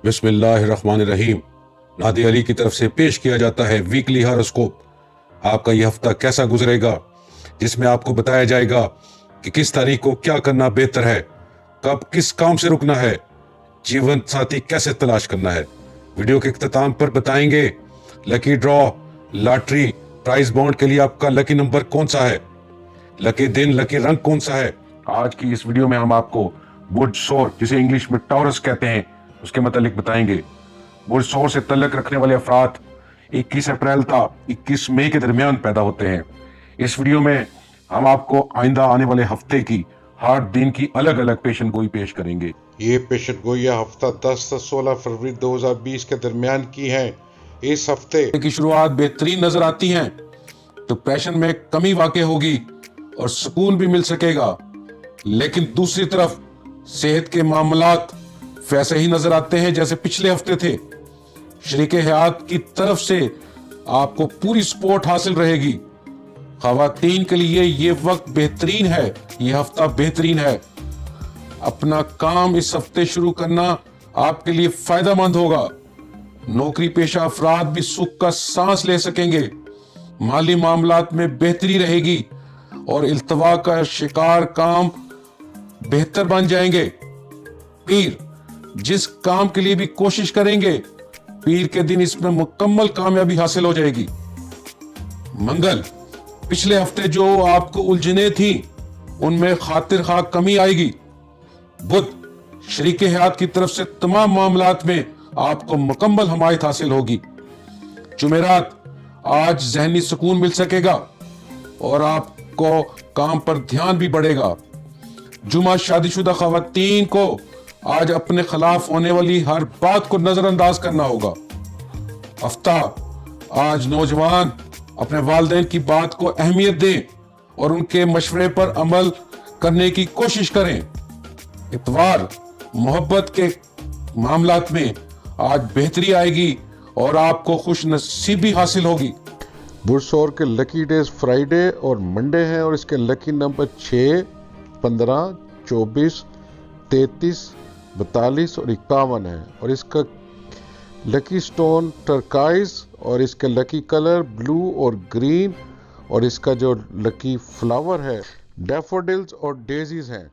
बिस्मिल्लाहिर्रहमानिर्रहीम। नादी अली की तरफ से पेश किया जाता है वीकली हॉरोस्कोप। आपका यह हफ्ता कैसा गुजरेगा, जिसमें आपको बताया जाएगा कि किस तारीख को क्या करना बेहतर है, कब किस काम से रुकना है, जीवन साथी कैसे तलाश करना है। वीडियो के इख्तिताम पर बताएंगे lucky draw, lottery, prize bond के लिए आपका लकी नंबर कौन सा है, लकी दिन, लकी रंग कौन सा है। आज की इस वीडियो में हम आपको बुर्ज सौर, जिसे इंग्लिश में टॉरस कहते हैं, उसके मतलब बताएंगे। बुर्ज सौर से तल्लक रखने वाले अफराद 21 अप्रैल था 21 मई के दरमियान पैदा होते हैं। इस वीडियो में हम आपको आइंदा आने वाले हफ्ते की हर दिन की अलग अलग पेशन गोई पेश करेंगे। ये पेशन गोइयाँ हफ्ता 10 से 16 फरवरी 2020 के दरमियान की हैं। इस हफ्ते की शुरुआत बेहतरीन नजर आती है तो पैशन में कमी वाक़ होगी और सुकून भी मिल सकेगा, लेकिन दूसरी तरफ सेहत के मामलात वैसे ही नजर आते हैं जैसे पिछले हफ्ते थे। शरीके हयात की तरफ से आपको पूरी सपोर्ट हासिल रहेगी। खवातीन के लिए ये वक्त बेहतरीन है, ये हफ्ता बेहतरीन है। अपना काम इस हफ्ते शुरू करना आपके लिए फायदेमंद होगा। नौकरी पेशा अफराद भी सुख का सांस ले सकेंगे। माली मामलात में बेहतरी रहेगी और इल्तवा का शिकार काम बेहतर बन जाएंगे। पीर, जिस काम के लिए भी कोशिश करेंगे, पीर के दिन इसमें मुकम्मल कामयाबी हासिल हो जाएगी। मंगल, पिछले हफ्ते जो आपको उलझने थी उनमें खातिर खा कमी आएगी। बुध, शरीके हयात की तरफ से तमाम मामलात में आपको मुकम्मल हमायत हासिल होगी। जुमेरात, आज जहनी सुकून मिल सकेगा और आपको काम पर ध्यान भी बढ़ेगा। जुमा, शादीशुदा खवातीन को आज अपने खिलाफ होने वाली हर बात को नजरअंदाज करना होगा। हफ्ता, आज नौजवान अपने वालिदैन की बात को अहमियत दें और उनके मशवरे पर अमल करने की कोशिश करें। इतवार, मोहब्बत के मामलात में आज बेहतरी आएगी और आपको खुश नसीबी हासिल होगी। बुर्ज सौर के लकी डेज फ्राइडे और मंडे हैं और इसके लकी नंबर 6, 15, 24, 33, 42 और 51 है। और इसका लकी स्टोन टर्काइज और इसके लकी कलर ब्लू और ग्रीन और इसका जो लकी फ्लावर है डैफोडिल्स और डेजीज हैं।